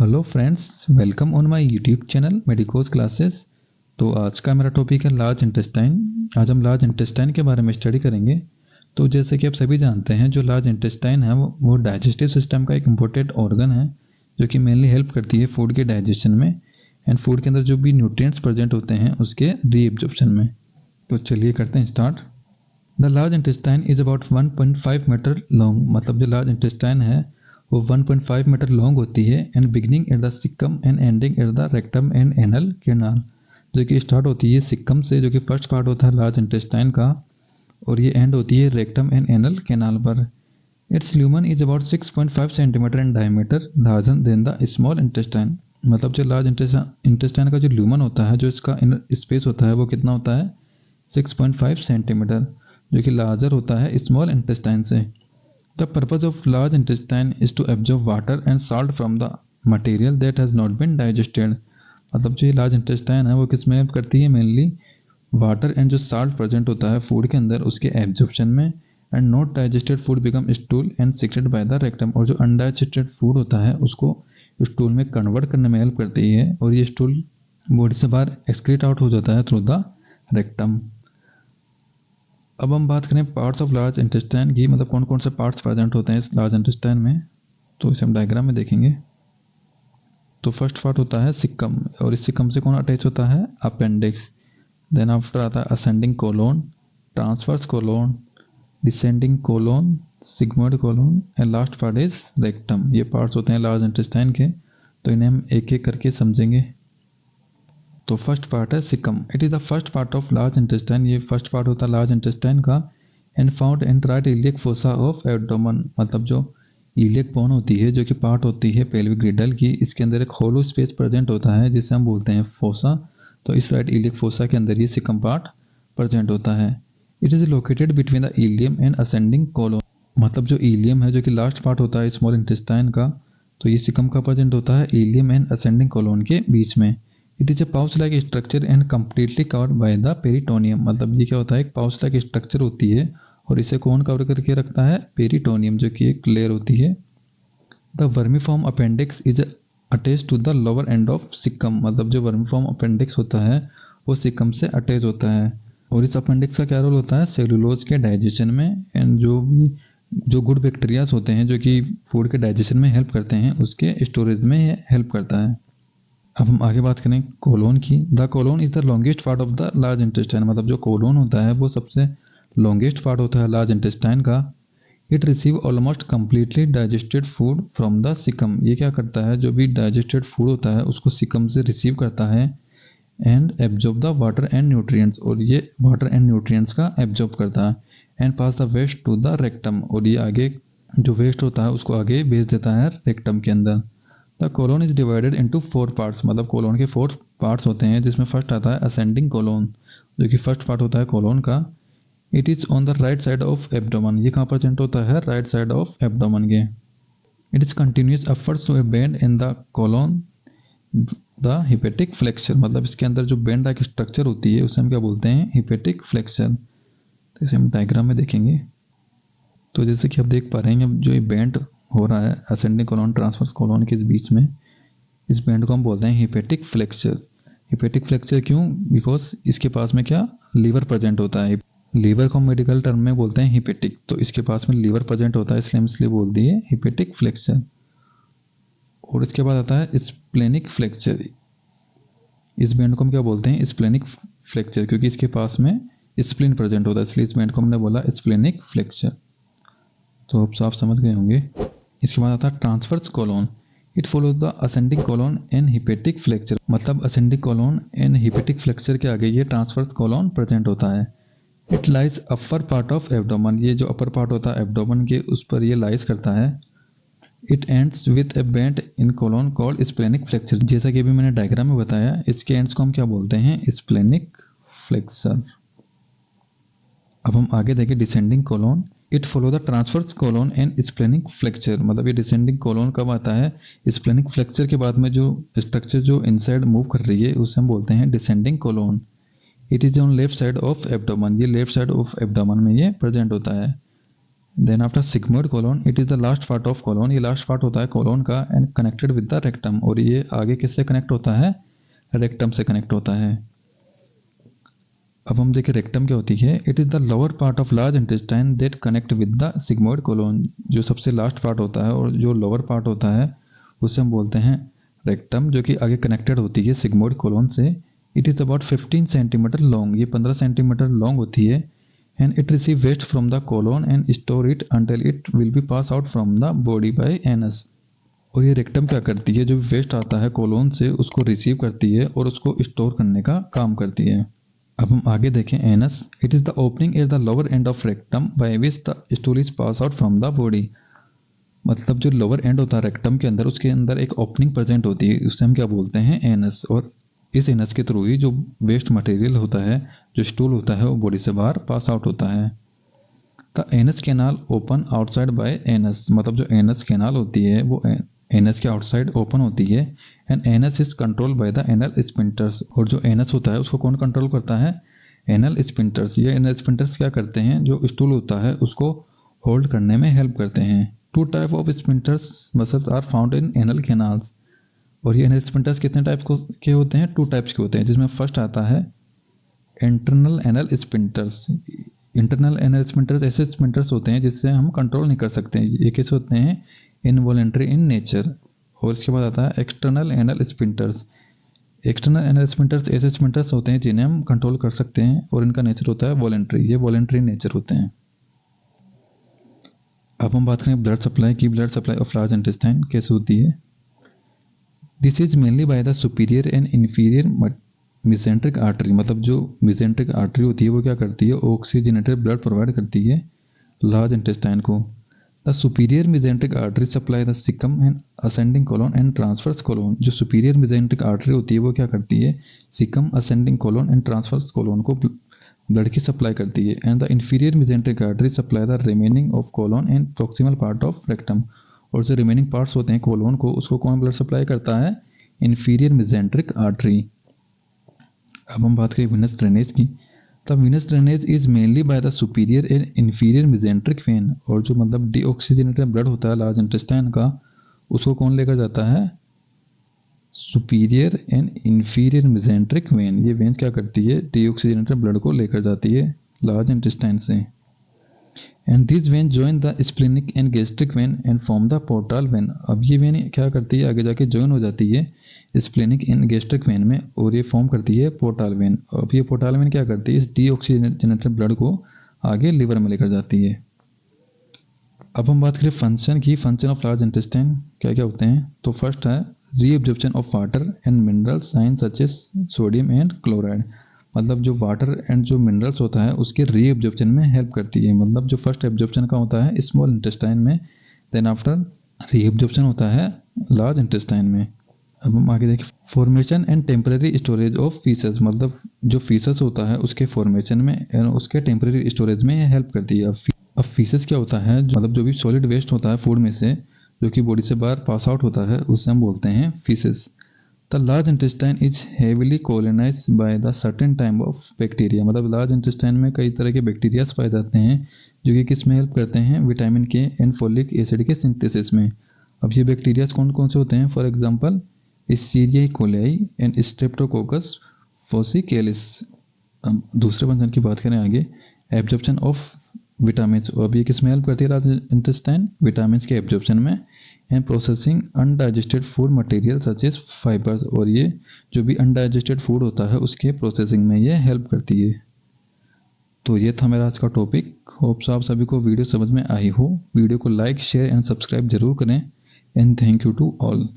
Hello friends, welcome on my YouTube channel medicos classes. तो आज का मेरा टॉपिक है लार्ज इंटेस्टाइन। आज हम लार्ज इंटेस्टाइन के बारे में स्टडी करेंगे। तो जैसे कि आप सभी जानते हैं, जो लार्ज इंटेस्टाइन है वो डाइजेस्टिव सिस्टम का एक इम्पोर्टेंट ऑर्गन है, जो कि मेनली हेल्प करती है फूड के डाइजेशन में एंड फूड के अंदर जो भी न्यूट्रिएंट्स प्रेजेंट होते हैं उसके रीएब्जॉर्प्शन में। तो चलिए करते हैं start. The large intestine is about 1.5 metre long. मतलब जो लार्ज इंटेस्टाइन है वो 1.5 मीटर लॉन्ग होती है and beginning at the caecum and ending at the rectum and anal canal. जो कि स्टार्ट होती है सिक्कम से, जो कि फर्स्ट पार्ट होता है लार्ज इंटेस्टाइन का, और ये एंड होती है रेक्टम एंड एनल कैनाल पर। It's lumen is about 6.5 centimetre in diameter, larger than the small intestine. मतलब जो लार्ज इंटेस्टाइन का जो ल्यूमन होता है, जो इसका स्पेस होता है, वो कितना होता है 6.5 सेंटीमीटर, जो कि लार्जर होता है स्मॉल इंटेस्टाइन से। The purpose of large intestine is to absorb water and salt from the material that has not been digested। मतलब जो लार्ज इंटेस्टाइन है वो किस में हेल्प करती है? मेनली वाटर एंड जो साल्ट प्रेजेंट होता है फूड के अंदर उसके एब्जॉर्प्शन में। And not digested food become stool and secreted by the rectum. और जो अनडाइजेस्टेड फूड होता है उसको स्टूल में कन्वर्ट करने में हेल्प करती है, और ये स्टूल बॉडी से बाहर एक्सक्रीट आउट हो जाता है थ्रू द रेक्टम। अब हम बात करें पार्ट्स ऑफ लार्ज इंटेस्टाइन की, मतलब कौन कौन से पार्ट्स प्रेजेंट होते हैं इस लार्ज इंटेस्टाइन में। तो इसे हम डायग्राम में देखेंगे। तो फर्स्ट पार्ट होता है सिक्कम, और इस सिक्कम से कौन अटैच होता है? अपेंडिक्स। देन आफ्टर आता है ascending colon, transverse colon, descending colon, sigmoid colon and last part is rectum. ये पार्ट्स होते हैं लार्ज इंटेस्टाइन के। तो इन्हें हम एक एक करके समझेंगे। तो फर्स्ट पार्ट है caecum. It is the first part of large intestine. ये फर्स्ट पार्ट होता है लार्ज इंटेस्टाइन का and found in right iliac fossa of abdomen. मतलब जो इलियक बोन होती है, जो कि पार्ट होती है पेल्विक ग्रिडल की, इसके अंदर एक होलो स्पेस प्रेजेंट होता है जिसे हम बोलते हैं फोसा। तो इस राइट इलियक फोसा के अंदर ये सिक्कम पार्ट प्रेजेंट होता है। It is located between the ileum and ascending colon. मतलब जो इलियम है, जो कि लास्ट पार्ट होता है स्मॉल इंटेस्टाइन का, तो ये सिक्कम का प्रेजेंट होता है इलियम एंड असेंडिंग कोलोन के बीच में। It is a pouch like structure and completely covered by the peritoneum. मतलब ये क्या होता है, एक पाउच लाइक स्ट्रक्चर होती है और इसे कौन कवर करके रखता है? पेरिटोनियम, जो कि एक लेयर होती है। The vermiform appendix is attach to the lower end of caecum. मतलब जो वर्मीफॉर्म अपेंडिक्स होता है वो सिक्कम से अटैच होता है, और इस अपेंडिक्स का क्या रोल होता है? सेलुलोज के डाइजेशन में एंड जो गुड बैक्टीरियाज होते हैं जो कि फूड के डाइजेशन में हेल्प करते हैं उसके स्टोरेज में हेल्प करता है। अब हम आगे बात करें कोलोन की। The colon is the longest part of the large intestine. मतलब जो कोलोन होता है वो सबसे लॉन्गेस्ट पार्ट होता है लार्ज इंटेस्टाइन का। It receive almost completely digested food from the caecum. ये क्या करता है? जो भी डाइजेस्टेड फूड होता है उसको सिकम से रिसीव करता है and absorb the water and nutrients. और ये वाटर एंड न्यूट्रिएंट्स का एब्जॉर्ब करता है and pass the waste to the rectum. और ये आगे जो वेस्ट होता है उसको आगे भेज देता है रेक्टम के अंदर। The colon is divided into 4 parts. मतलब कोलोन के 4 पार्ट्स होते हैं, जिसमें फर्स्ट आता है असेंडिंग कोलोन, जो कि फर्स्ट पार्ट होता है कोलोन का। It is on the right side of abdomen. ये कहाँ प्रेजेंट होता है? राइट साइड ऑफ एब्डोमेन के। It is continues upwards to a bend in the colon the hepatic flexure. मतलब इसके अंदर जो बेंड लाइक स्ट्रक्चर होती है उसे हम क्या बोलते हैं? Hepatic flexure. तो इसे हम डायग्राम में देखेंगे। तो जैसे कि आप देख पा रहे हैं, जो ये बेंड हो रहा है असेंडिंग कोलोन ट्रांसवर्स कोलोन के बीच में, इस बेंड को हम बोलते हैं हिपेटिक फ्लेक्चर। हिपेटिक फ्लेक्चर क्यों? बिकॉज इसके पास में क्या लीवर प्रेजेंट होता है। लीवर को हम मेडिकल टर्म में बोलते हैं हिपेटिक, तो इसके पास में लीवर प्रेजेंट होता है, इसलिए हम इसलिए बोल दिए हिपेटिक फ्लेक्चर। और इसके बाद आता है स्प्लेनिक फ्लेक्चर। इस बेंड को हम क्या बोलते हैं? स्प्लेनिक फ्लेक्चर, क्योंकि इसके पास में स्प्लिन प्रेजेंट होता है, इसलिए इस बेंड को हमने बोला स्प्लेनिक फ्लेक्चर। तो अब आप समझ गए होंगे। इसके बाद आता है transverse colon. It follows the ascending colon and hepatic flexure. मतलब ascending colon and hepatic flexure के आगे ये ट्रांसवर्स कोलोन प्रेजेंट होता है। It lies upper part of abdomen. ये जो अपर पार्ट होता है एब्डोमेन के, उस पर ये लाइज करता है। It ends with a bend in colon called splenic flexure. जैसा कि अभी मैंने डायग्राम में बताया, इसके एंड्स को हम क्या बोलते हैं? Splenic flexure. अब हम आगे देखें descending colon. It follow the transverse colon and splenic flexure. मतलब ये डिसेंडिंग कोलोन कब आता है? स्प्लेनिक फ्लेक्चर के बाद में जो स्ट्रक्चर जो इनसाइड मूव कर रही है उसे हम बोलते हैं descending colon. It is on left side of abdomen. ये लेफ्ट साइड ऑफ एब्डोमेन में ये प्रेजेंट होता है। Then after sigmoid colon, it is the last part of colon, ये लास्ट पार्ट होता है कोलोन का, and connected with the rectum, और ये आगे किससे कनेक्ट होता है, रेक्टम से कनेक्ट होता है। अब हम देखें रेक्टम क्या होती है। It is the lower part of large intestine that connect with the sigmoid colon, जो सबसे लास्ट पार्ट होता है और जो लोअर पार्ट होता है उसे हम बोलते हैं रेक्टम, जो कि आगे कनेक्टेड होती है सिग्मोइड कोलोन से। It is about 15 centimetre long, ये 15 सेंटीमीटर लॉन्ग होती है। And it receive waste from the colon and store it until it will be pass out from the body by anus. और ये rectum क्या करती है, जो वेस्ट आता है कोलोन से उसको रिसीव करती है और उसको स्टोर करने का काम करती है। अब हम आगे देखें anus. It is the opening at the lower end of rectum by which the stool is pass out from the body. मतलब जो लोअर एंड होता है रेक्टम के अंदर, उसके अंदर एक ओपनिंग प्रेजेंट होती है, उससे हम क्या बोलते हैं, एनस। और इस एनस के थ्रू ही जो वेस्ट मटेरियल होता है, जो स्टूल होता है, वो बॉडी से बाहर पास आउट होता है। The anus canal open outside by anus, मतलब जो एनस कैनाल होती है वो एनस के आउटसाइड ओपन होती है। And anus is control by the anal sphincters, और जो एनस होता है उसको कौन कंट्रोल करता है, एनल स्पिंटर्स। ये एनल स्पिंटर्स क्या करते हैं, जो स्टूल होता है उसको होल्ड करने में हेल्प करते हैं। Two type of sphincters muscles are found in anal canals, और ये एनल स्पिंटर्स कितने टाइप के होते हैं, 2 टाइप्स के होते हैं, जिसमें फर्स्ट आता है इंटरनल एनल स्पिंटर्स। इंटरनल एनल स्पिंटर्स ऐसे स्पिंटर्स होते हैं जिससे हम कंट्रोल नहीं कर सकते, ये कैसे होते हैं, इनवॉलेंट्री इन नेचर। और इसके बाद आता है एक्सटर्नल एनल स्पिंटर्स। एक्सटर्नल एनल स्पिंटर्स ऐसे स्पिंटर्स होते हैं जिन्हें हम कंट्रोल कर सकते हैं और इनका नेचर होता है वॉलेंट्री, ये वॉलेंट्री नेचर होते हैं। अब हम बात करें ब्लड सप्लाई की। Blood supply of large intestine कैसे होती है। This is mainly by the superior and inferior mesenteric artery, मतलब जो मिसेंट्रिक आर्टरी होती है वो क्या करती है, ऑक्सीजनेटेड ब्लड प्रोवाइड करती है लार्ज इंटेस्टाइन को। The superior mesenteric artery supply the caecum and ascending colon and transverse colon. जो सुपीरियर मिसेंट्रिक आर्टरी होती है वो क्या करती है, caecum, ascending colon and transverse colon को ब्लड की सप्लाई करती है। And the inferior mesenteric artery supply the remaining of colon and proximal part of rectum. और जो रिमेनिंग पार्ट्स होते हैं कोलोन को, उसको कौन ब्लड सप्लाई करता है, इन्फीरियर मिसेंट्रिक आर्टरी। अब हम बात करें विनस ड्रेनेज की। The venous drainage is mainly by the superior and inferior mesenteric vein. और जो मतलब डीऑक्सीजनेटेड ब्लड होता है लार्ज इंटेस्टाइन का, उसको कौन लेकर जाता है, superior and inferior mesenteric when. ये वेन्स क्या करती है, डीऑक्सीजनेटेड ब्लड को लेकर जाती है लार्ज इंटेस्टाइन से। And this when join the splenic and gastric when and form the portal vein. अब ये वेन क्या करती है, आगे जाके जॉइन हो जाती है स्प्लेनिक एंड गैस्ट्रिक वेन में, और ये फॉर्म करती है पोर्टल वेन। अब ये पोर्टल वेन क्या करती है, इस डीऑक्सीजनेटेड ब्लड को आगे लिवर में लेकर जाती है। अब हम बात करें फंक्शन की। फंक्शन ऑफ लार्ज इंटेस्टाइन क्या क्या होते हैं। तो फर्स्ट है reabsorption of water and minerals science such as sodium and chloride. मतलब जो वाटर एंड जो मिनरल्स होता है उसके रीअब्जॉर्प्शन में हेल्प करती है। मतलब जो फर्स्ट एब्जॉर्प्शन का होता है स्मॉल इंटेस्टाइन में, देन आफ्टर रीअब्जॉर्प्शन होता है लार्ज इंटेस्टाइन में। अब हम आगे देखें formation and temporary storage of faeces. मतलब जो फीसस होता है उसके फॉर्मेशन में एंड उसके टेम्परेरी स्टोरेज में हेल्प करती है। अब फीसस क्या होता है, मतलब जो भी सॉलिड वेस्ट होता है फूड में से, जो कि बॉडी से बाहर पास आउट होता है, उसे हम बोलते हैं faeces. The large intestine is heavily colonised by the certain type of bacteria. मतलब लार्ज इंटेस्टाइन में कई तरह के बैक्टीरियाज पाए जाते हैं जो कि किस में हेल्प करते हैं, vitamin K and folic acid के सिंथेसिस में। अब ये बैक्टीरियाज कौन कौन से होते हैं, for example Escherichia coli and Streptococcus faecalis. अब दूसरे बंधन की बात करें आगे, एब्जॉर्प्शन ऑफ विटामिन। अब ये किस में हेल्प करती है लार्ज इंटेस्टाइन, विटामिन के एब्जॉर्प्शन में। And processing undigested food material such as fibres. और ये जो भी अनडाइजेस्टेड फूड होता है उसके प्रोसेसिंग में ये हेल्प करती है। तो ये था मेरा आज का टॉपिक। होप्स आप सभी को वीडियो समझ में आई हो। वीडियो को लाइक, शेयर एंड सब्सक्राइब जरूर करें। And thank you to all.